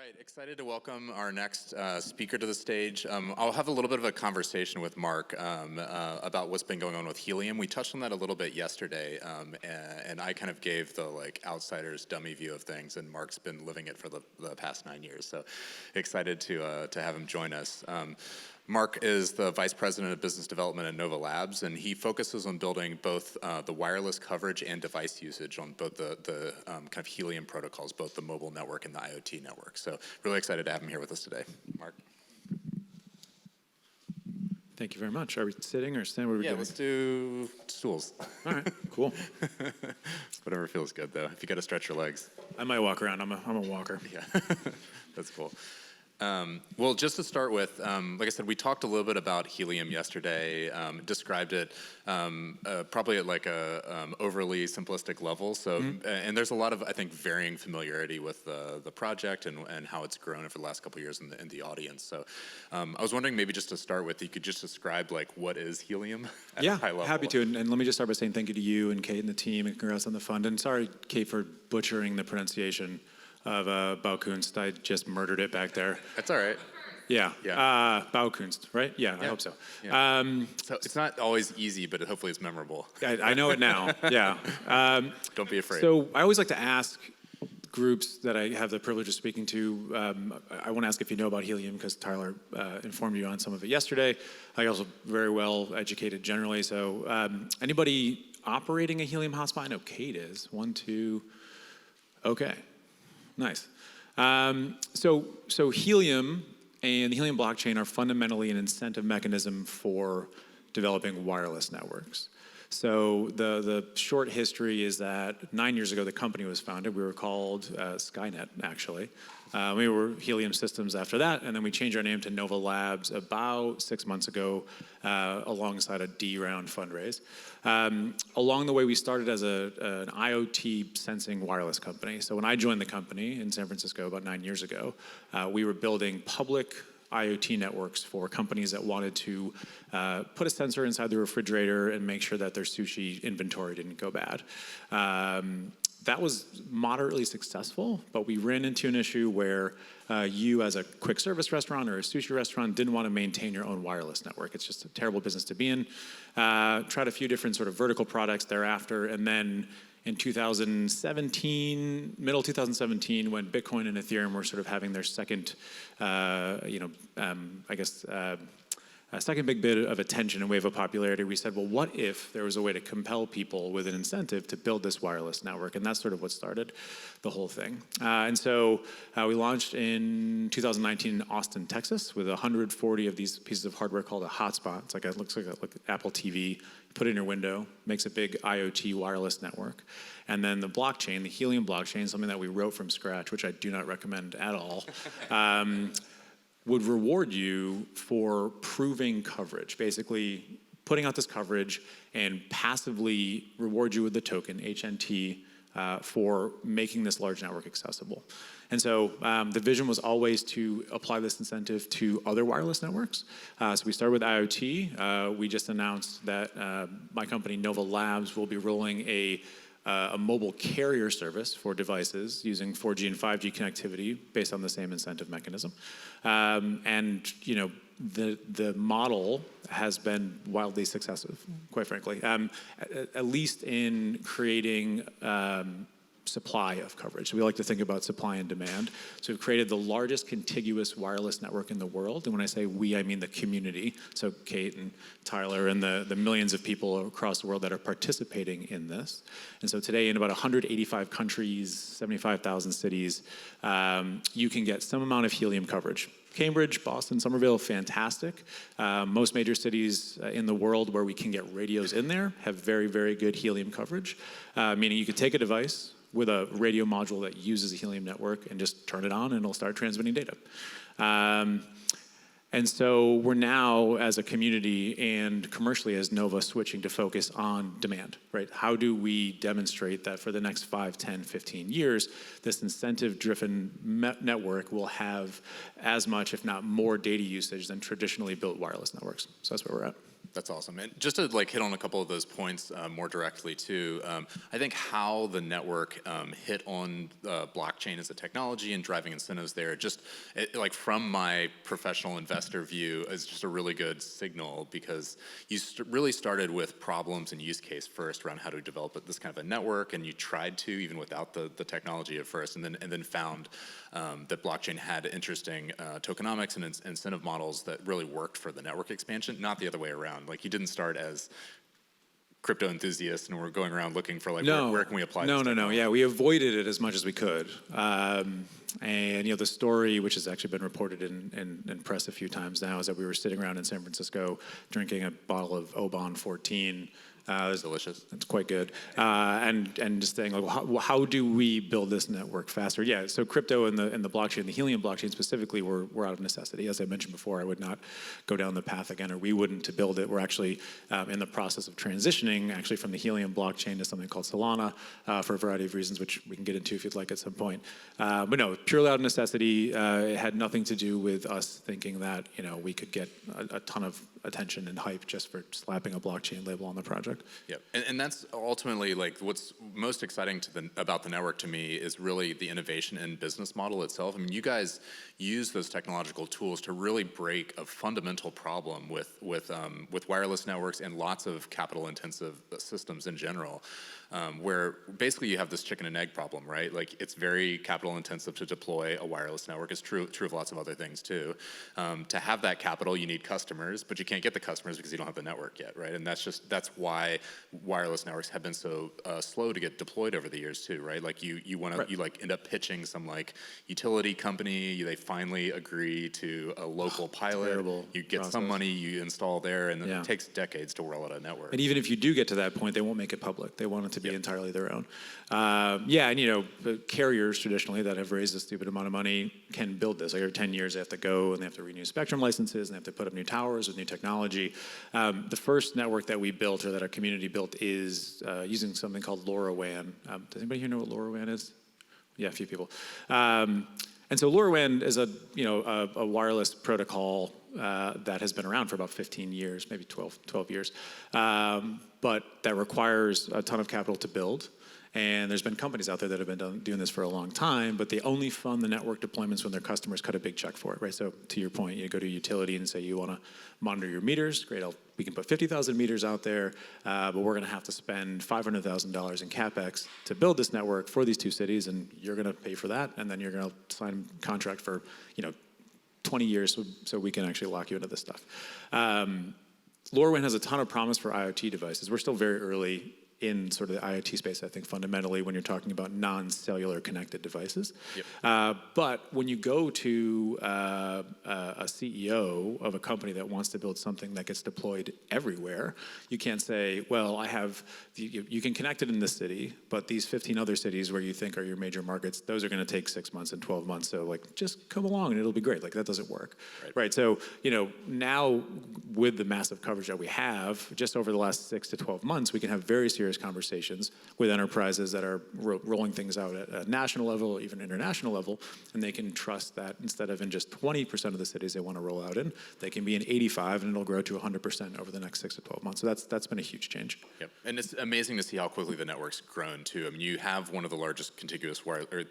right, excited to welcome our next speaker to the stage. I'll have a little bit of a conversation with Mark about what's been going on with Helium. We touched on that a little bit yesterday, and I kind of gave the outsider's dummy view of things, and Mark's been living it for the past 9 years. So excited to have him join us. Mark is the Vice President of Business Development at Nova Labs, and he focuses on building both the wireless coverage and device usage on both the kind of Helium protocols, both the mobile network and the IoT network. So really excited to have him here with us today. Mark. Thank you very much. Are we sitting or standing? What are we doing? Let's do stools. All right, cool. Whatever feels good, though. If you got to stretch your legs. I might walk around. I'm a walker. Yeah, that's cool. Well, just to start with, like I said, we talked a little bit about Helium yesterday, described it probably at a overly simplistic level. So, and there's a lot of, I think, varying familiarity with the project and how it's grown over the last couple of years in the audience. So I was wondering maybe just to start with, you could just describe what is Helium at a high level. Happy to. And let me just start by saying thank you to you and Kate and the team, and congrats on the fund. And sorry, Kate, for butchering the pronunciation of Baukunst. I just murdered it back there. That's all right. Yeah. Baukunst, right? Yeah, I hope so. Yeah. So it's not always easy, but hopefully it's memorable. I know it now. Yeah. Don't be afraid. So I always like to ask groups that I have the privilege of speaking to, I want to ask if you know about Helium, because Tyler informed you on some of it yesterday. I'm also very well educated generally. So anybody operating a Helium hotspot? I know Kate is. 1, 2. Okay. Nice. So Helium and the Helium blockchain are fundamentally an incentive mechanism for developing wireless networks. So the short history is that 9 years ago the company was founded. We were called Skynet, actually. We were Helium Systems after that, and then we changed our name to Nova Labs about 6 months ago alongside a D-round fundraise. Along the way, we started as an IoT sensing wireless company. So when I joined the company in San Francisco about 9 years ago, we were building public IoT networks for companies that wanted to put a sensor inside the refrigerator and make sure that their sushi inventory didn't go bad. That was moderately successful, but we ran into an issue where you as a quick service restaurant or a sushi restaurant didn't want to maintain your own wireless network. It's just a terrible business to be in. Tried a few different sort of vertical products thereafter, and then in 2017, middle 2017, when Bitcoin and Ethereum were sort of having their second, second big bit of attention and wave of popularity, we said, well, what if there was a way to compel people with an incentive to build this wireless network? And that's sort of what started the whole thing. And so we launched in 2019 in Austin, Texas, with 140 of these pieces of hardware called a hotspot. It looks like an Apple TV. You put it in your window, makes a big IoT wireless network. And then the blockchain, the Helium blockchain, something that we wrote from scratch, which I do not recommend at all, would reward you for proving coverage, basically putting out this coverage and passively reward you with the token, HNT, for making this large network accessible. And so the vision was always to apply this incentive to other wireless networks. So we started with IoT. We just announced that my company, Nova Labs, will be rolling a mobile carrier service for devices using 4G and 5G connectivity based on the same incentive mechanism. And the model has been wildly successful, quite frankly, at least in creating supply of coverage. So we like to think about supply and demand. So we've created the largest contiguous wireless network in the world. And when I say we, I mean the community. So Kate and Tyler and the millions of people across the world that are participating in this. And so today in about 185 countries, 75,000 cities, you can get some amount of Helium coverage. Cambridge, Boston, Somerville, fantastic. Most major cities in the world where we can get radios in there have very, very good Helium coverage, meaning you could take a device with a radio module that uses a Helium network and just turn it on and it'll start transmitting data. And so we're now, as a community and commercially as Nova, switching to focus on demand, right? How do we demonstrate that for the next 5, 10, 15 years, this incentive-driven network will have as much, if not more, data usage than traditionally built wireless networks? So that's where we're at. That's awesome. And just to like hit on a couple of those points more directly too, I think how the network hit on blockchain as a technology and driving incentives there, like from my professional investor view, is just a really good signal, because you really started with problems and use case first around how to develop this kind of a network, and you tried to even without the technology at first, and then found that blockchain had interesting tokenomics and incentive models that really worked for the network expansion, not the other way around. Like, you didn't start as crypto enthusiasts and we're going around looking for like, where can we apply this technology? Yeah, we avoided it as much as we could. And the story, which has actually been reported in press a few times now, is that we were sitting around in San Francisco drinking a bottle of Oban 14. It's delicious. It's quite good. And just saying, like, how do we build this network faster? Yeah, so crypto and the blockchain, the Helium blockchain specifically, were out of necessity. As I mentioned before, I would not go down the path again, or we wouldn't, to build it. We're actually in the process of transitioning actually from the Helium blockchain to something called Solana for a variety of reasons, which we can get into if you'd like at some point. But no, purely out of necessity. It had nothing to do with us thinking that we could get a ton of attention and hype just for slapping a blockchain label on the project. Yeah, and that's ultimately like what's most exciting about the network to me is really the innovation and business model itself. I mean, you guys use those technological tools to really break a fundamental problem with wireless networks and lots of capital-intensive systems in general, where basically you have this chicken and egg problem, right? Like, it's very capital-intensive to deploy a wireless network. It's true of lots of other things too. To have that capital, you need customers, but you can't get the customers because you don't have the network yet, right? And that's why wireless networks have been so slow to get deployed over the years too, right? Like you end up pitching some like utility company, they finally agree to a local pilot, you get process. some money, you install there, and then it takes decades to roll out a network. And even if you do get to that point, they won't make it public. They want it to be entirely their own. The carriers traditionally that have raised a stupid amount of money can build this. Like, every 10 years they have to go and they have to renew spectrum licenses and they have to put up new towers with new technology. The first network that we built, or that our community built, is using something called LoRaWAN. Does anybody here know what LoRaWAN is? Yeah, a few people. And so LoRaWAN is a wireless protocol that has been around for about 15 years, maybe 12 years, but that requires a ton of capital to build. And there's been companies out there that have been doing this for a long time, but they only fund the network deployments when their customers cut a big check for it, right? So to your point, you go to a utility and say you want to monitor your meters. Great, we can put 50,000 meters out there, but we're going to have to spend $500,000 in CapEx to build this network for these two cities, and you're going to pay for that, and then you're going to sign a contract for 20 years so we can actually lock you into this stuff. LoRaWAN has a ton of promise for IoT devices. We're still very early in sort of the IoT space, I think, fundamentally, when you're talking about non-cellular connected devices. Yep. But when you go to a CEO of a company that wants to build something that gets deployed everywhere, you can't say, well, you can connect it in this city, but these 15 other cities where you think are your major markets, those are going to take 6 months and 12 months. So, like, just come along and it'll be great. Like, that doesn't work. Right? So, now with the massive coverage that we have, just over the last 6 to 12 months, we can have very serious conversations with enterprises that are rolling things out at a national level, even international level, and they can trust that instead of in just 20% of the cities they want to roll out in, they can be in 85, and it'll grow to 100% over the next 6 to 12 months. So that's been a huge change. Yep, and it's amazing to see how quickly the network's grown too. I mean, you have one of the largest contiguous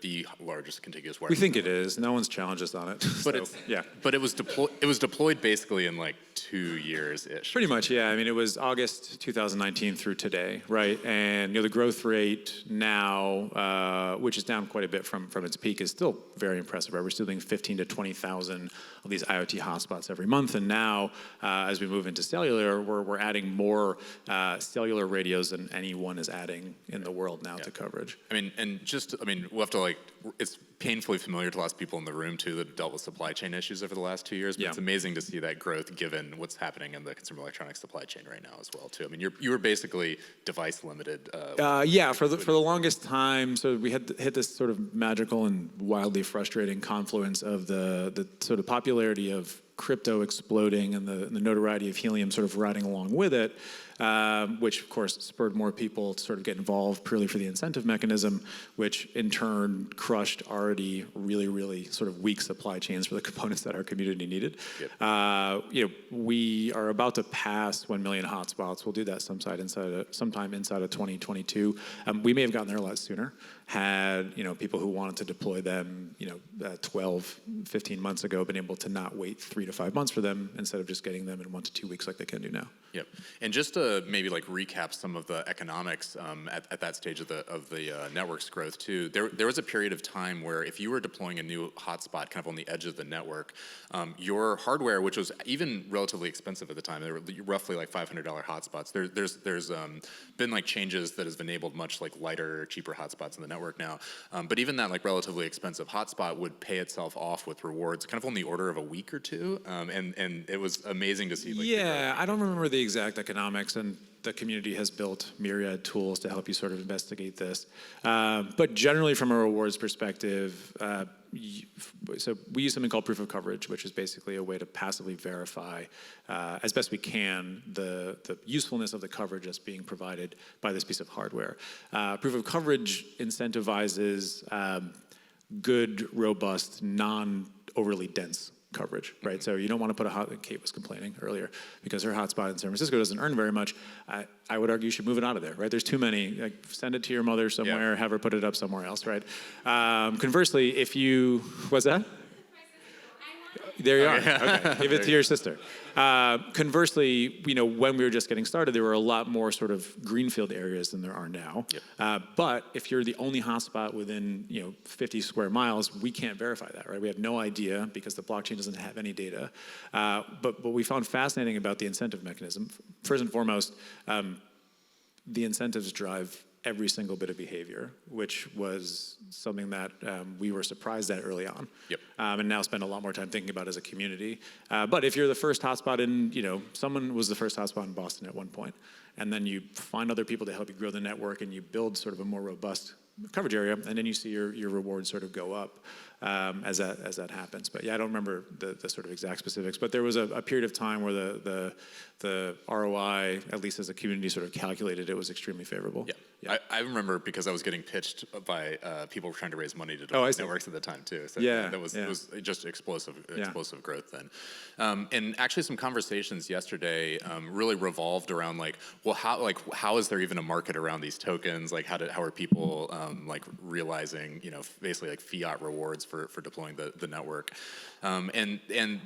the largest contiguous wireless. We think it is. No one's challenged us on it. But it was deployed basically in like 2 years-ish. Pretty much, yeah. I mean, it was August 2019 through today, right? And the growth rate now, which is down quite a bit from its peak, is still very impressive, right? We're still doing 15 to 20,000 of these IoT hotspots every month, and now as we move into cellular, we're adding more cellular radios than anyone is adding in the world now to coverage. I mean, we'll have to it's painfully familiar to lots of people in the room too that have dealt with supply chain issues over the last 2 years. But it's amazing to see that growth given what's happening in the consumer electronics supply chain right now as well too. I mean, you were basically device limited. For the longest time, so we had hit this sort of magical and wildly frustrating confluence of the sort of popularity of crypto exploding and the notoriety of Helium sort of riding along with it. which of course spurred more people to sort of get involved purely for the incentive mechanism, which in turn crushed already really, really sort of weak supply chains for the components that our community needed. Yep. We are about to pass 1 million hotspots. We'll do that sometime inside of 2022. We may have gotten there a lot sooner had people who wanted to deploy them 12, 15 months ago been able to not wait 3 to 5 months for them instead of just getting them in 1 to 2 weeks like they can do now. Yep. And just to maybe recap some of the economics at that stage of the network's growth too, there was a period of time where if you were deploying a new hotspot kind of on the edge of the network, your hardware, which was even relatively expensive at the time, they were roughly $500 hotspots. There's been changes that has enabled much lighter, cheaper hotspots in the network now. But even that relatively expensive hotspot would pay itself off with rewards kind of on the order of a week or two. And it was amazing to see. Yeah, I don't remember the exact economics, and the community has built myriad tools to help you sort of investigate this. But generally from a rewards perspective, so we use something called proof of coverage, which is basically a way to passively verify as best we can the usefulness of the coverage that's being provided by this piece of hardware. Proof of coverage incentivizes good, robust, non-overly dense coverage, right? Mm-hmm. So you don't want to put Kate was complaining earlier because her hotspot in San Francisco doesn't earn very much. I would argue you should move it out of there, right? There's too many. Send it to your mother somewhere, have her put it up somewhere else, right? Conversely, what's that? There you are. Okay. Give it to your sister. Conversely, when we were just getting started, there were a lot more sort of greenfield areas than there are now. Yep. But if you're the only hotspot within 50 square miles, we can't verify that, right? We have no idea because the blockchain doesn't have any data. But what we found fascinating about the incentive mechanism, first and foremost, the incentives drive every single bit of behavior, which was something that we were surprised at early on. Yep. And now spend a lot more time thinking about as a community. But if you're the first hotspot someone was the first hotspot in Boston at one point, and then you find other people to help you grow the network and you build sort of a more robust coverage area, and then you see your rewards sort of go up as that happens. But yeah, I don't remember the sort of exact specifics, but there was a period of time where the ROI, at least as a community sort of calculated, it was extremely favorable. Yeah. I remember because I was getting pitched by people trying to raise money to deploy networks at the time too. So it was just explosive growth then. And actually some conversations yesterday really revolved around how is there even a market around these tokens? How are people realizing basically fiat rewards for deploying the network? And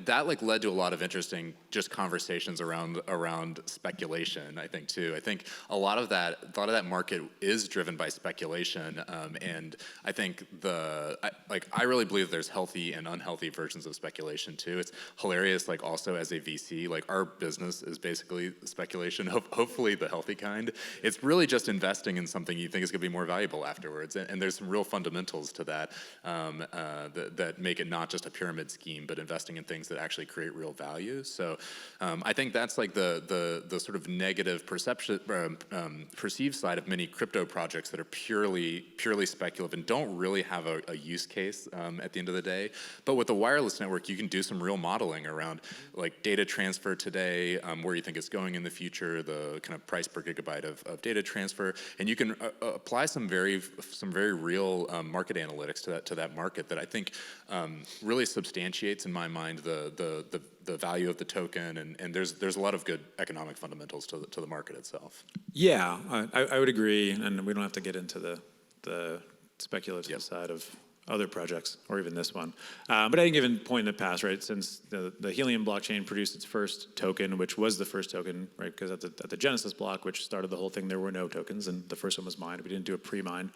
that led to a lot of interesting just conversations around speculation, I think too. I think a lot of that market is driven by speculation, and I think I really believe there's healthy and unhealthy versions of speculation too. It's hilarious, also as a VC, our business is basically speculation, hopefully the healthy kind. It's really just investing in something you think is going to be more valuable afterwards, and there's some real fundamentals to that that make it not just a pyramid scheme, but investing in things that actually create real value. So I think that's the sort of negative perceived side of many crypto projects that are purely speculative and don't really have a use case at the end of the day. But with the wireless network, you can do some real modeling around data transfer today, where you think it's going in the future, the kind of price per gigabyte of data transfer, and you can apply some very real market analytics to that market that I think really substantiates in my mind the value of the token, and there's a lot of good economic fundamentals to the market itself. Yeah, I would agree, and we don't have to get into the speculative side of other projects or even this one. But at any given point in the past, right, since the Helium blockchain produced its first token, which was the first token, right, because at the Genesis block, which started the whole thing, there were no tokens, and the first one was mined. We didn't do a pre-mine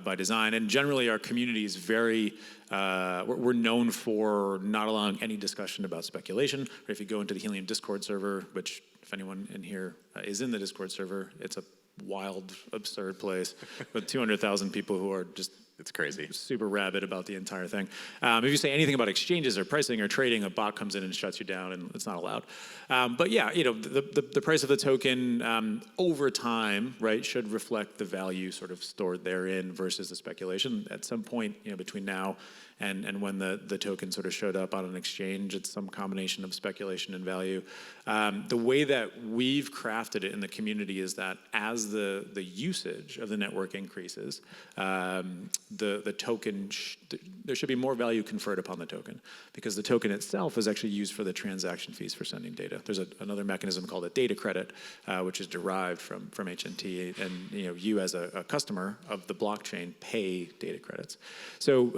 by design. And generally, our community is very, we're known for not allowing any discussion about speculation. Right? If you go into the Helium Discord server, which if anyone in here is in the Discord server, it's a wild, absurd place with 200,000 people who are just It's crazy. Super rabid about the entire thing. If you say anything about exchanges or pricing or trading, a bot comes in and shuts you down, and it's not allowed. But yeah, the price of the token over time, right, should reflect the value sort of stored therein versus the speculation. At some point, between now and when the token sort of showed up on an exchange, it's some combination of speculation and value. The way that we've crafted it in the community is that as the usage of the network increases, the token, there should be more value conferred upon the token, because the token itself is actually used for the transaction fees for sending data. There's another mechanism called a data credit, which is derived from HNT, and you as a customer of the blockchain pay data credits. So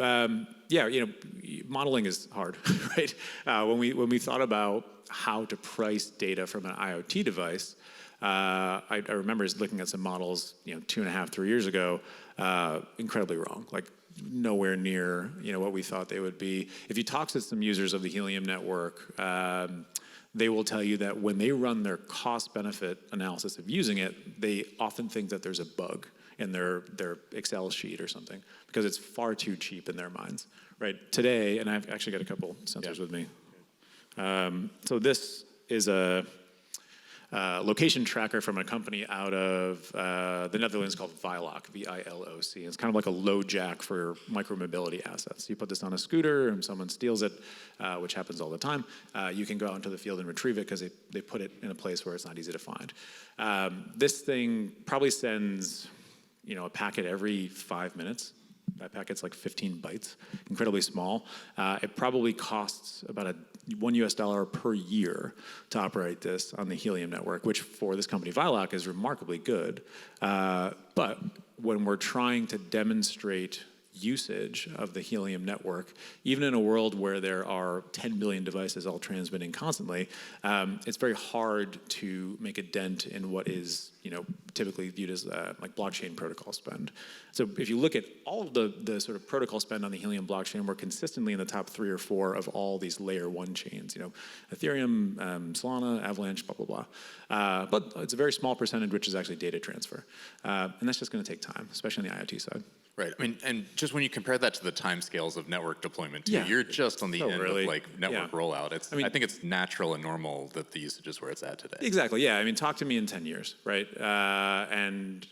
modeling is hard, right? When we thought about how to price data from an IoT device, I remember looking at some models, 2.5, 3 years ago, incredibly wrong, like nowhere near, what we thought they would be. If you talk to some users of the Helium Network, they will tell you that when they run their cost-benefit analysis of using it, they often think that there's a bug in their Excel sheet or something, because it's far too cheap in their minds, right? Today, and I've actually got a couple sensors with me. So this is a location tracker from a company out of the Netherlands called Viloc, VILOC. It's kind of like a load jack for micromobility assets. You put this on a scooter and someone steals it, which happens all the time. You can go out into the field and retrieve it because they put it in a place where it's not easy to find. This thing probably sends a packet every 5 minutes. That packet's like 15 bytes, incredibly small. It probably costs about $1 per year to operate this on the Helium network, which for this company, Viloc, is remarkably good. But when we're trying to demonstrate usage of the Helium network, even in a world where there are 10 billion devices all transmitting constantly, it's very hard to make a dent in what is typically viewed as like blockchain protocol spend. So if you look at all of the sort of protocol spend on the Helium blockchain, we're consistently in the top 3 or 4 of all these layer 1 chains. Ethereum, Solana, Avalanche, blah, blah, blah. But it's a very small percentage which is actually data transfer. And that's just going to take time, especially on the IoT side. Right. I mean, and just when you compare that to the timescales of network deployment, too, Yeah. you're just on the end early. of like network rollout. I think it's natural and normal that the usage is where it's at today. Exactly. Yeah. I mean, talk to me in 10 years, right? And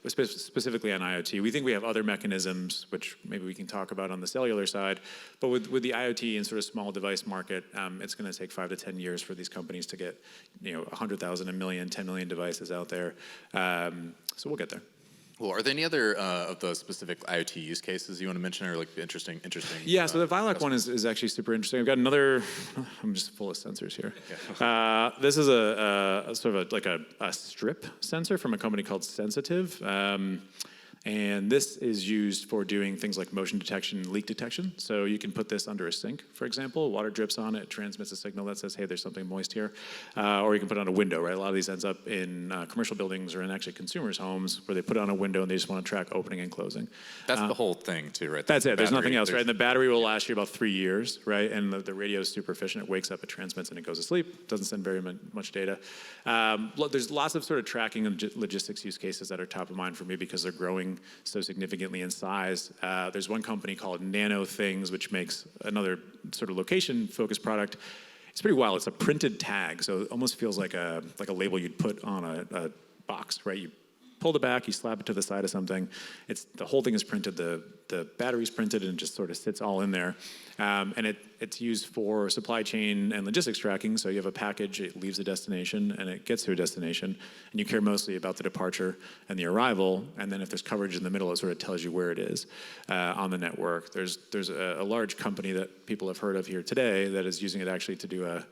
specifically on IoT, we think we have other mechanisms which maybe we can talk about on the cellular side. But with the IoT and sort of small device market, it's going to take 5 to 10 years for these companies to get 100,000, a million, 10 million devices out there. So we'll get there. Well, are there any other of the specific IoT use cases you want to mention, or like interesting? Yeah, so the Viloc one is actually super interesting. I've got another. I'm just full of sensors here. This is a sort of like a strip sensor from a company called Sensitive. And this is used for doing things like motion detection, leak detection. So you can put this under a sink, for example. Water drips on it, transmits a signal that says, hey, there's something moist here. Or you can put it on a window, right? A lot of these ends up in commercial buildings or in actually consumers' homes where they put it on a window and they just want to track opening and closing. That's the whole thing, too, right? That's it. There's nothing else, right? And the battery will last you about 3 years, right? And the radio is super efficient. It wakes up, it transmits, and it goes to sleep. Doesn't send very much data. There's lots of sort of tracking and logistics use cases that are top of mind for me because they're growing so significantly in size. There's one company called Nano Things, which makes another sort of location-focused product. It's pretty wild. It's a printed tag, so it almost feels like a label you'd put on a box, right? You pull the back, you slap it to the side of something. The whole thing is printed. The battery's printed, and it just sort of sits all in there. And it's used for supply chain and logistics tracking. So you have a package, it leaves a destination, and it gets to a destination. And you care mostly about the departure and the arrival. And then if there's coverage in the middle, it sort of tells you where it is on the network. There's a large company that people have heard of here today that is using it actually to do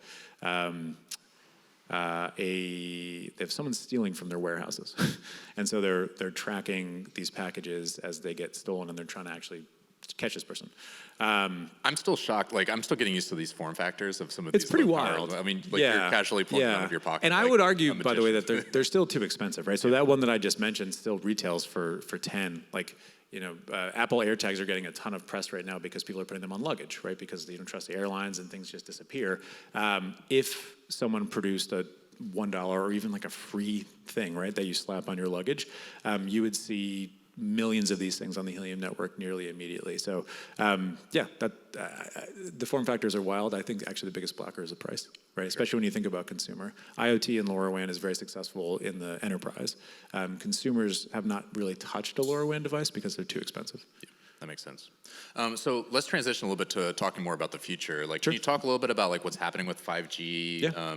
they have someone stealing from their warehouses. And so they're tracking these packages as they get stolen, and they're trying to actually catch this person. I'm still shocked. Like, I'm still getting used to these form factors of some of these. It's pretty wild. I mean, like, you're casually pulling them out of your pocket. And like, I would argue, by the way, that they're still too expensive, right? So that one that I just mentioned still retails for 10. Like, Apple AirTags are getting a ton of press right now because people are putting them on luggage, right? Because they don't trust the airlines and things just disappear. If someone produced a $1 or even like a free thing, right, that you slap on your luggage, you would see millions of these things on the Helium network nearly immediately. So the form factors are wild. I think actually the biggest blocker is the price, right? Especially when you think about consumer. IoT and LoRaWAN is very successful in the enterprise. Consumers have not really touched a LoRaWAN device because they're too expensive. Yeah, that makes sense. So let's transition a little bit to talking more about the future. Like, Sure. can you talk a little bit about like what's happening with 5G? Yeah.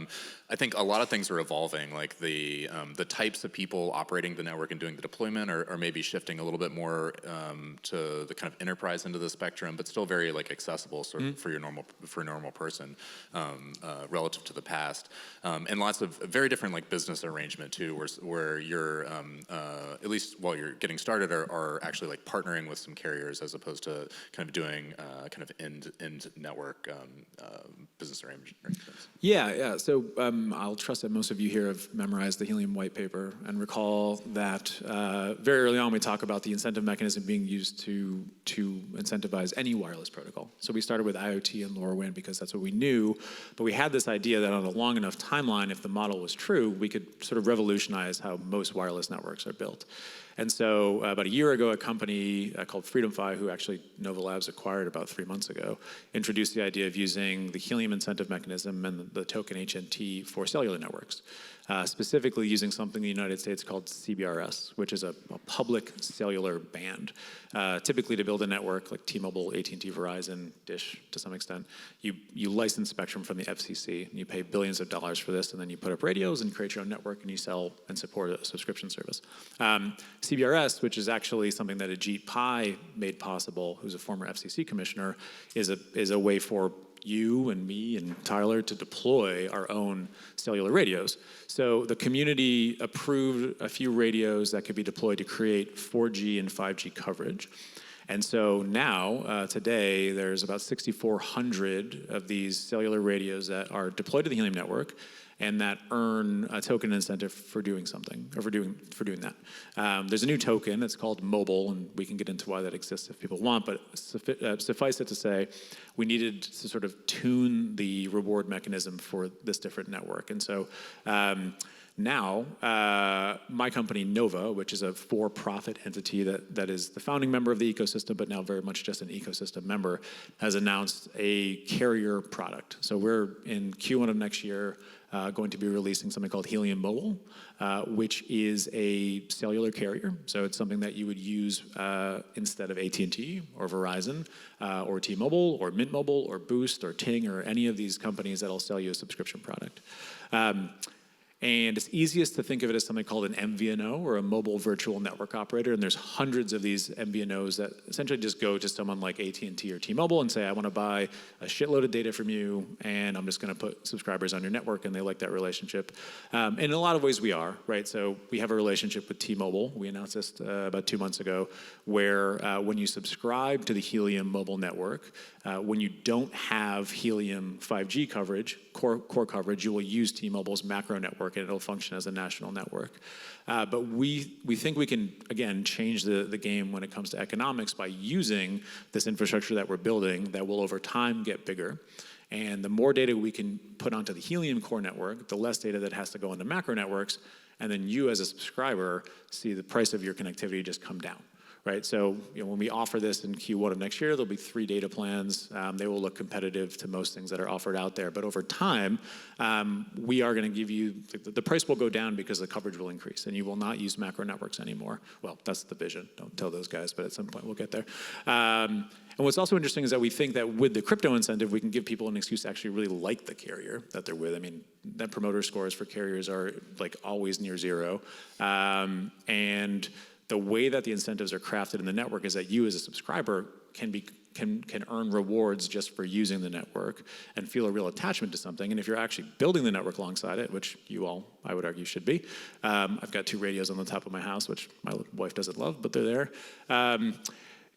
I think a lot of things are evolving, like the types of people operating the network and doing the deployment are maybe shifting a little bit more to the kind of enterprise end of the spectrum, but still very like accessible sort of for a normal person relative to the past, and lots of very different like business arrangement too, where you're at least while you're getting started are actually like partnering with some carriers as opposed to kind of doing kind of end network business arrangements. Yeah. So I'll trust that most of you here have memorized the Helium white paper and recall that very early on we talk about the incentive mechanism being used to incentivize any wireless protocol. So we started with IoT and LoRaWAN because that's what we knew, but we had this idea that on a long enough timeline, if the model was true, we could sort of revolutionize how most wireless networks are built. And so about a year ago, a company called FreedomFi, who actually Nova Labs acquired about 3 months ago, introduced the idea of using the Helium incentive mechanism and the token HNT for cellular networks, specifically using something in the United States called CBRS, which is a public cellular band. Typically to build a network like T-Mobile, AT&T, Verizon, Dish to some extent, you license spectrum from the FCC, and you pay billions of dollars for this, and then you put up radios and create your own network, and you sell and support a subscription service. CBRS, which is actually something that Ajit Pai made possible, who's a former FCC commissioner, is a way for you and me and Tyler to deploy our own cellular radios. So the community approved a few radios that could be deployed to create 4G and 5G coverage. And so now, today, there's about 6,400 of these cellular radios that are deployed to the Helium network and that earn a token incentive for doing something, or for doing that. There's a new token, it's called Mobile, and we can get into why that exists if people want, but suffice it to say, we needed to sort of tune the reward mechanism for this different network. And so now, my company, Nova, which is a for-profit entity that is the founding member of the ecosystem, but now very much just an ecosystem member, has announced a carrier product. So we're in Q1 of next year going to be releasing something called Helium Mobile, which is a cellular carrier. So it's something that you would use instead of AT&T or Verizon or T-Mobile or Mint Mobile or Boost or Ting or any of these companies that'll sell you a subscription product. And it's easiest to think of it as something called an MVNO, or a mobile virtual network operator. And there's hundreds of these MVNOs that essentially just go to someone like AT&T or T-Mobile and say, I want to buy a shitload of data from you, and I'm just going to put subscribers on your network, and they like that relationship. And in a lot of ways we are, right? So we have a relationship with T-Mobile. We announced this about 2 months ago, where when you subscribe to the Helium mobile network, when you don't have Helium 5G coverage, core coverage, you will use T-Mobile's macro network, and it'll function as a national network. But we think we can, again, change the game when it comes to economics by using this infrastructure that we're building that will over time get bigger. And the more data we can put onto the Helium core network, the less data that has to go into macro networks, and then you as a subscriber see the price of your connectivity just come down. Right, so when we offer this in Q1 of next year, there'll be 3 data plans. They will look competitive to most things that are offered out there. But over time, we are going to give you, the price will go down because the coverage will increase, and you will not use macro networks anymore. Well, that's the vision. Don't tell those guys, but at some point we'll get there. And what's also interesting is that we think that with the crypto incentive, we can give people an excuse to actually really like the carrier that they're with. I mean, net promoter scores for carriers are like always near zero. And the way that the incentives are crafted in the network is that you as a subscriber can earn rewards just for using the network and feel a real attachment to something. And if you're actually building the network alongside it, which you all, I would argue, should be. I've got 2 radios on the top of my house, which my wife doesn't love, but they're there.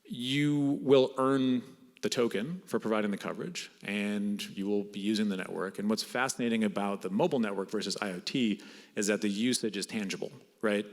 You will earn the token for providing the coverage, and you will be using the network. And what's fascinating about the mobile network versus IoT is that the usage is tangible, right?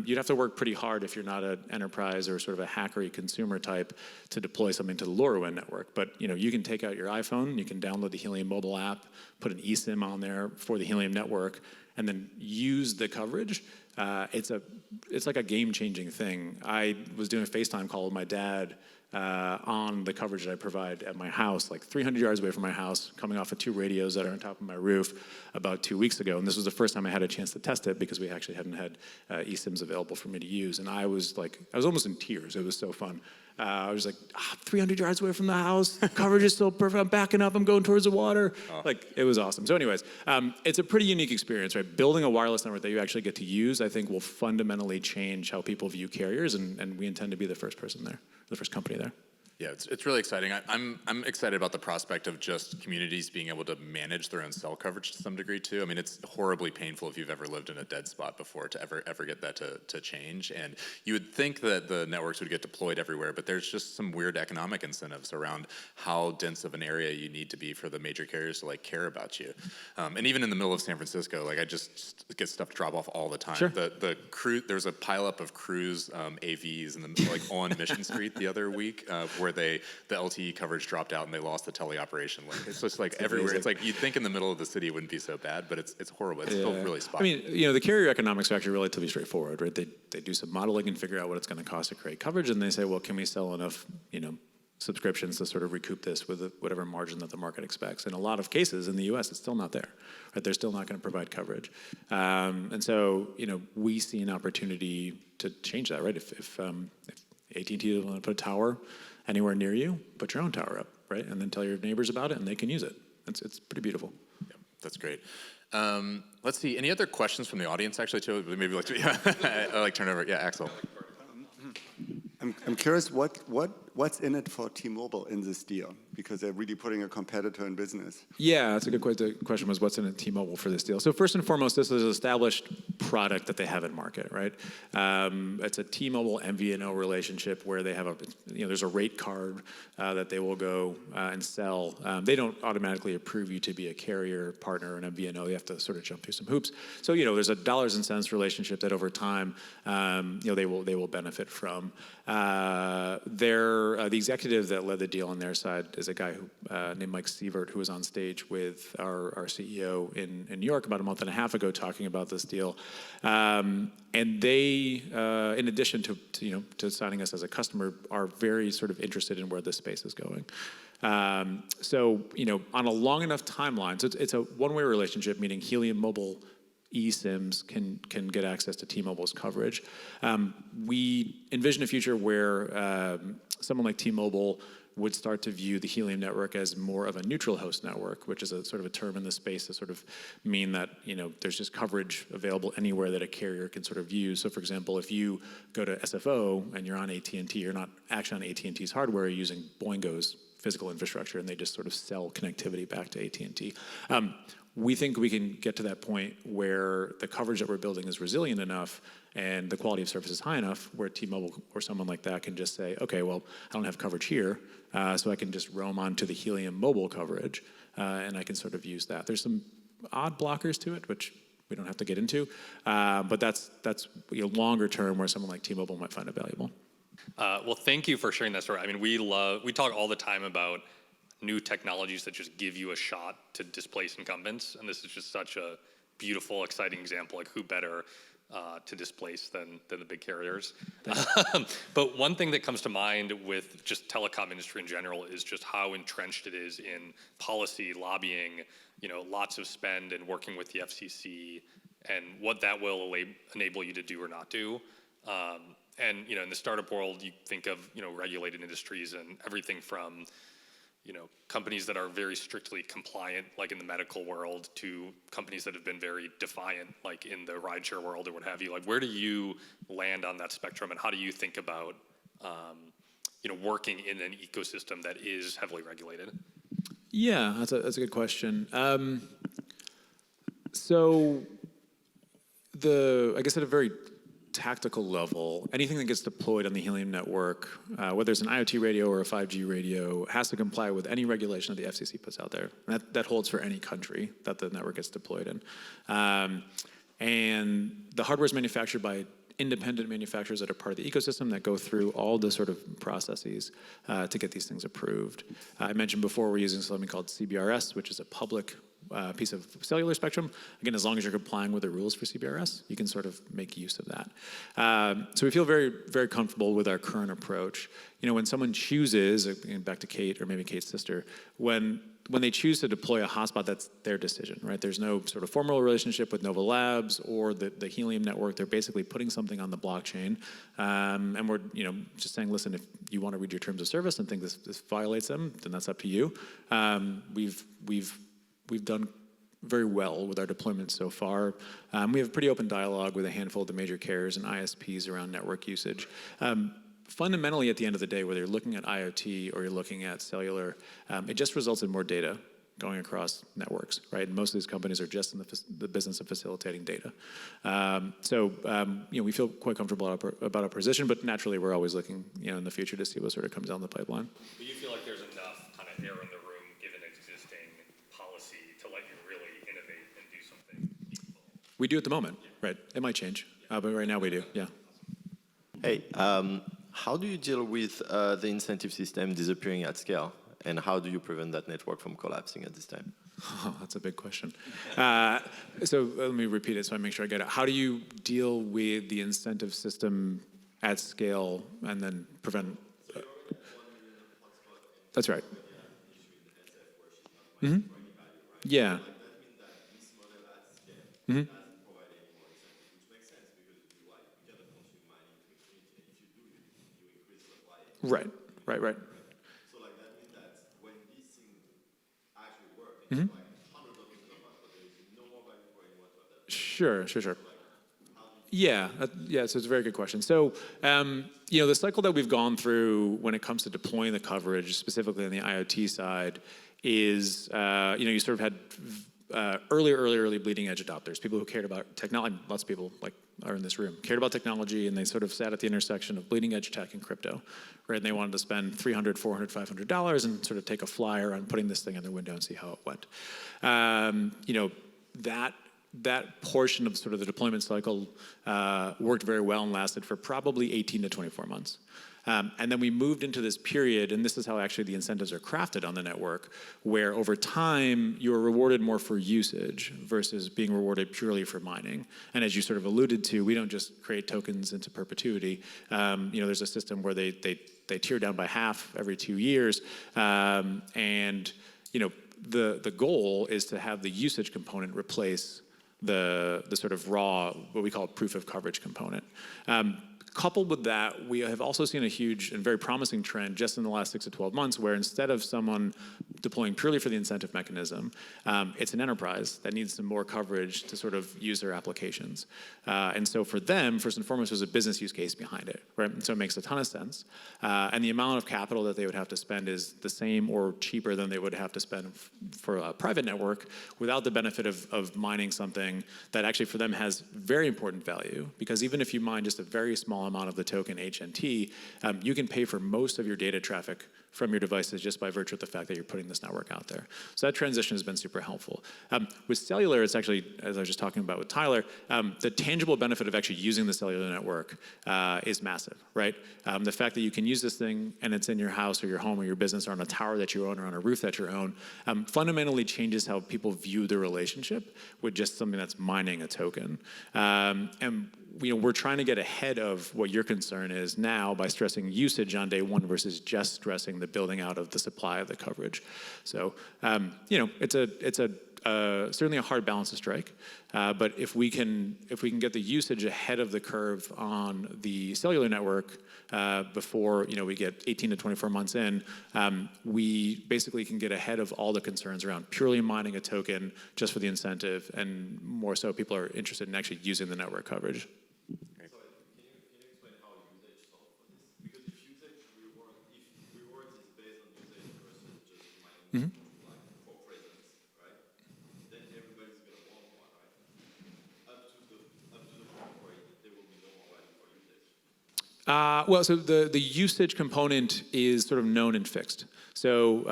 You'd have to work pretty hard if you're not an enterprise or sort of a hackery consumer type to deploy something to the LoRaWAN network. But you can take out your iPhone, you can download the Helium mobile app, put an eSIM on there for the Helium network, and then use the coverage it's like a game-changing thing. I was doing a FaceTime call with my dad on the coverage that I provide at my house, like 300 yards away from my house, coming off of 2 radios that are on top of my roof about 2 weeks ago. And this was the first time I had a chance to test it because we actually hadn't had eSIMs available for me to use. And I was almost in tears. It was so fun. I was like, 300 yards away from the house, coverage is so perfect, I'm backing up, I'm going towards the water. Like, it was awesome. So anyways, it's a pretty unique experience, right? Building a wireless network that you actually get to use, I think will fundamentally change how people view carriers, and we intend to be the first person there, the first company there. Yeah, it's really exciting. I'm excited about the prospect of just communities being able to manage their own cell coverage to some degree too. I mean, it's horribly painful if you've ever lived in a dead spot before to ever get that to change. And you would think that the networks would get deployed everywhere, but there's just some weird economic incentives around how dense of an area you need to be for the major carriers to like care about you. And even in the middle of San Francisco, like I just get stuff drop off all the time. Sure. The crew, there was a pileup of Cruise AVs in the like on Mission Street the other week where the LTE coverage dropped out and they lost the teleoperation link. It's just like everywhere. Amazing. It's like you'd think in the middle of the city it wouldn't be so bad, but it's horrible. It's still really spotty. I mean, the carrier economics are actually relatively straightforward, right? They do some modeling and figure out what it's going to cost to create coverage, and they say, well, can we sell enough, subscriptions to sort of recoup this with whatever margin that the market expects. In a lot of cases in the U.S., it's still not there. Right? They're still not going to provide coverage. And so, we see an opportunity to change that, right? If AT&T doesn't want to put a tower anywhere near you, put your own tower up, right? And then tell your neighbors about it, and they can use it. It's pretty beautiful. Yeah, that's great. Let's see. Any other questions from the audience, actually, too? Maybe like, I like turn over. Yeah, Axel. I'm curious what's in it for T-Mobile in this deal, because they're really putting a competitor in business. Yeah, that's a good question, was what's in it T-Mobile for this deal. So first and foremost, this is an established product that they have in market, right? It's a T-Mobile MVNO relationship where they have there's a rate card that they will go and sell. They don't automatically approve you to be a carrier partner or an MVNO. You have to sort of jump through some hoops. So, there's a dollars and cents relationship that over time, they will benefit from. The executive that led the deal on their side is a guy named Mike Sievert, who was on stage with our CEO in New York about a month and a half ago talking about this deal. And they, in addition to signing us as a customer, are very sort of interested in where this space is going. So, on a long enough timeline, so it's a one-way relationship, meaning Helium Mobile eSIMs can get access to T-Mobile's coverage. We envision a future where someone like T-Mobile would start to view the Helium network as more of a neutral host network, which is a sort of a term in the space to sort of mean that there's just coverage available anywhere that a carrier can sort of use. So, for example, if you go to SFO and you're on AT&T, you're not actually on AT&T's hardware, you're using Boingo's physical infrastructure, and they just sort of sell connectivity back to AT&T. We think we can get to that point where the coverage that we're building is resilient enough and the quality of service is high enough where T-Mobile or someone like that can just say, okay, well, I don't have coverage here, so I can just roam onto the Helium mobile coverage, and I can sort of use that. There's some odd blockers to it, which we don't have to get into, but that's longer term where someone like T-Mobile might find it valuable. Well, thank you for sharing that story. I mean, we talk all the time about new technologies that just give you a shot to displace incumbents, and this is just such a beautiful, exciting example. Like, who better to displace than the big carriers? But one thing that comes to mind with just telecom industry in general is just how entrenched it is in policy, lobbying, lots of spend, and working with the FCC, and what that will enable you to do or not do. And in the startup world, you think of regulated industries and everything from companies that are very strictly compliant, like in the medical world, to companies that have been very defiant, like in the rideshare world or what have you. Like, where do you land on that spectrum, and how do you think about, working in an ecosystem that is heavily regulated? Yeah, that's a good question. So, I guess at a very tactical level, anything that gets deployed on the Helium network, whether it's an IoT radio or a 5G radio, has to comply with any regulation that the FCC puts out there. And that holds for any country that the network gets deployed in. And the hardware is manufactured by independent manufacturers that are part of the ecosystem that go through all the sort of processes to get these things approved. I mentioned before we're using something called CBRS, which is a public piece of cellular spectrum. Again, as long as you're complying with the rules for CBRS, you can sort of make use of that. So we feel very, very comfortable with our current approach. You know, when someone chooses, back to Kate or maybe Kate's sister, when they choose to deploy a hotspot, that's their decision, right? There's no sort of formal relationship with Nova Labs or the Helium Network. They're basically putting something on the blockchain, and we're just saying, listen, if you want to read your terms of service and think this violates them, then that's up to you. We've done very well with our deployments so far. We have a pretty open dialogue with a handful of the major carriers and ISPs around network usage. Fundamentally, at the end of the day, whether you're looking at IoT or you're looking at cellular, it just results in more data going across networks, right? And most of these companies are just in the business of facilitating data. We feel quite comfortable about our position, but naturally, we're always looking, in the future to see what sort of comes down the pipeline. Do you feel like there's enough kind of air in the room, given existing policy, to let you really innovate and do something meaningful? We do at the moment, right? It might change, but right now we do, yeah. Hey, how do you deal with the incentive system disappearing at scale? And how do you prevent that network from collapsing at this time? Oh, that's a big question. So let me repeat it so I make sure I get it. How do you deal with the incentive system at scale and then prevent? That's right. Mm-hmm. Yeah. Mm-hmm. Right. So like that means that when these things actually work, it's like hundreds of things a month, but there is no more value for anyone to have that. Sure. Yeah, so it's a very good question. So, the cycle that we've gone through when it comes to deploying the coverage, specifically on the IoT side, is, you sort of had early bleeding edge adopters, people who cared about technology. Lots of people are in this room, cared about technology, and they sort of sat at the intersection of bleeding edge tech and crypto, right? And they wanted to spend $300, $400, $500 and sort of take a flyer on putting this thing in their window and see how it went. That portion of sort of the deployment cycle worked very well and lasted for probably 18 to 24 months. And then we moved into this period, and this is how actually the incentives are crafted on the network, where over time you're rewarded more for usage versus being rewarded purely for mining. And as you sort of alluded to, we don't just create tokens into perpetuity. There's a system where they tear down by half every 2 years, and the goal is to have the usage component replace the sort of raw, what we call proof of coverage component. Coupled with that, we have also seen a huge and very promising trend just in the last 6 to 12 months where instead of someone deploying purely for the incentive mechanism, it's an enterprise that needs some more coverage to sort of use their applications. And so for them, first and foremost, there's a business use case behind it, right? And so it makes a ton of sense. And the amount of capital that they would have to spend is the same or cheaper than they would have to spend for a private network without the benefit of mining something that actually for them has very important value. Because even if you mine just a very small amount of the token HNT, you can pay for most of your data traffic from your devices just by virtue of the fact that you're putting this network out there. So that transition has been super helpful. With cellular, it's actually, as I was just talking about with Tyler, the tangible benefit of actually using the cellular network is massive, right? The fact that you can use this thing and it's in your house or your home or your business or on a tower that you own or on a roof that you own fundamentally changes how people view the relationship with just something that's mining a token. And we're trying to get ahead of what your concern is now by stressing usage on day one versus just stressing the building out of the supply of the coverage. So, it's certainly a hard balance to strike. But if we can get the usage ahead of the curve on the cellular network before we get 18 to 24 months in, we basically can get ahead of all the concerns around purely mining a token just for the incentive, and more so people are interested in actually using the network coverage. Can you explain how usage solves for this? Because if rewards is based on usage versus just mining for presence, right? Then everybody's gonna want one, right? Up to the point where there will be no more value for usage. So the usage component is sort of known and fixed. So,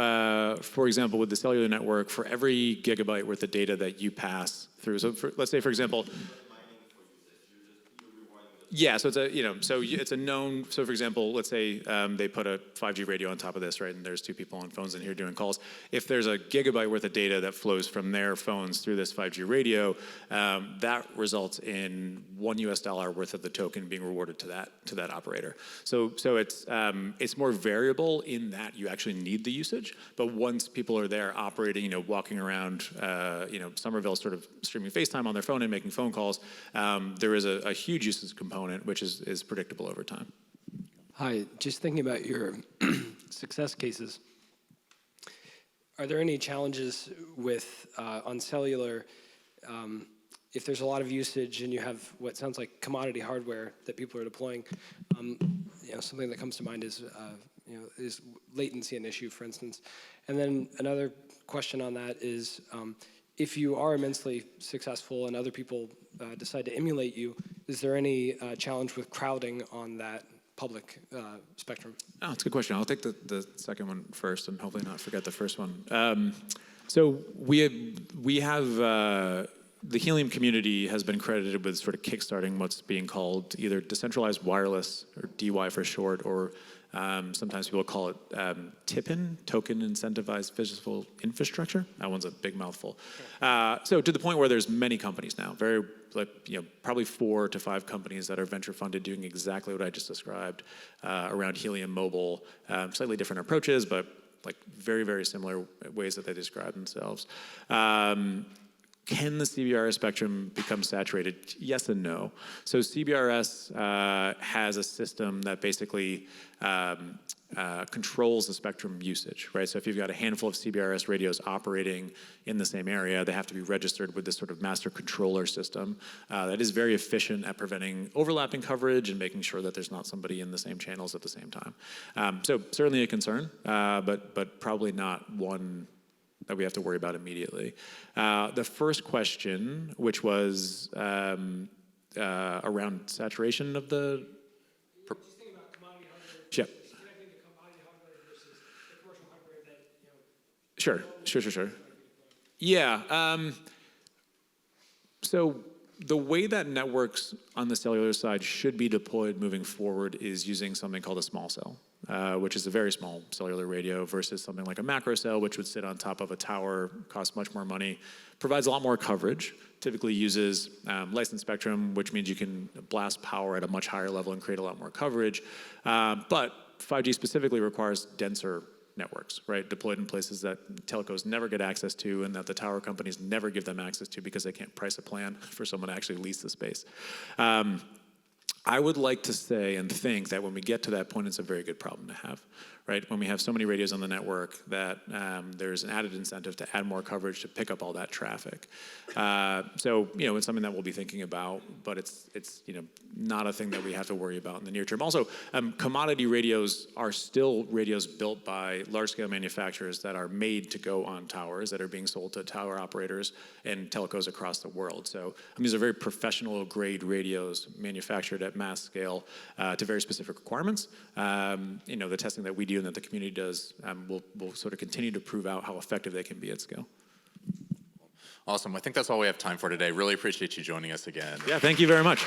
for example, with the cellular network, for every gigabyte worth of data that you pass through, so let's say, for example, Yeah, so it's a known. So for example, let's say they put a 5G radio on top of this, right? And there's two people on phones in here doing calls. If there's a gigabyte worth of data that flows from their phones through this 5G radio, that results in $1 worth of the token being rewarded to that operator. So it's more variable in that you actually need the usage, but once people are there operating, walking around, Somerville, sort of streaming FaceTime on their phone and making phone calls, there is a huge usage component, which is predictable over time. Hi, just thinking about your success cases, are there any challenges with, on cellular, if there's a lot of usage and you have what sounds like commodity hardware that people are deploying, something that comes to mind is latency an issue, for instance? And then another question on that is, if you are immensely successful and other people decide to emulate you, is there any challenge with crowding on that public spectrum? Oh, that's a good question. I'll take the second one first and hopefully not forget the first one. So we have the Helium community has been credited with sort of kickstarting what's being called either decentralized wireless, or DY for short, or sometimes people call it TIPIN, token incentivized physical infrastructure. That one's a big mouthful. So to the point where there's many companies now, probably 4 to 5 companies that are venture funded doing exactly what I just described around Helium Mobile. Slightly different approaches, but very, very similar ways that they describe themselves. Can the CBRS spectrum become saturated? Yes and no. So CBRS has a system that basically controls the spectrum usage, right? So if you've got a handful of CBRS radios operating in the same area, they have to be registered with this sort of master controller system that is very efficient at preventing overlapping coverage and making sure that there's not somebody in the same channels at the same time. So certainly a concern, but probably not one that we have to worry about immediately. The first question, which was around saturation of the... Just thinking about commodity hardware, Yeah. connecting to commodity hardware versus the commercial hardware that, Sure. Yeah. So the way that networks on the cellular side should be deployed moving forward is using something called a small cell, which is a very small cellular radio, versus something like a macro cell, which would sit on top of a tower, costs much more money, provides a lot more coverage, typically uses licensed spectrum, which means you can blast power at a much higher level and create a lot more coverage. But 5G specifically requires denser networks, right? Deployed in places that telcos never get access to and that the tower companies never give them access to because they can't price a plan for someone to actually lease the space. I would like to say and think that when we get to that point, it's a very good problem to have, right? When we have so many radios on the network that there's an added incentive to add more coverage to pick up all that traffic. So, it's something that we'll be thinking about, but it's not a thing that we have to worry about in the near term. Also, commodity radios are still radios built by large-scale manufacturers that are made to go on towers that are being sold to tower operators and telcos across the world. So these are very professional-grade radios manufactured at mass scale to very specific requirements. The testing that we do and that the community does will sort of continue to prove out how effective they can be at scale. Awesome. I think that's all we have time for today. Really appreciate you joining us again. Yeah, thank you very much.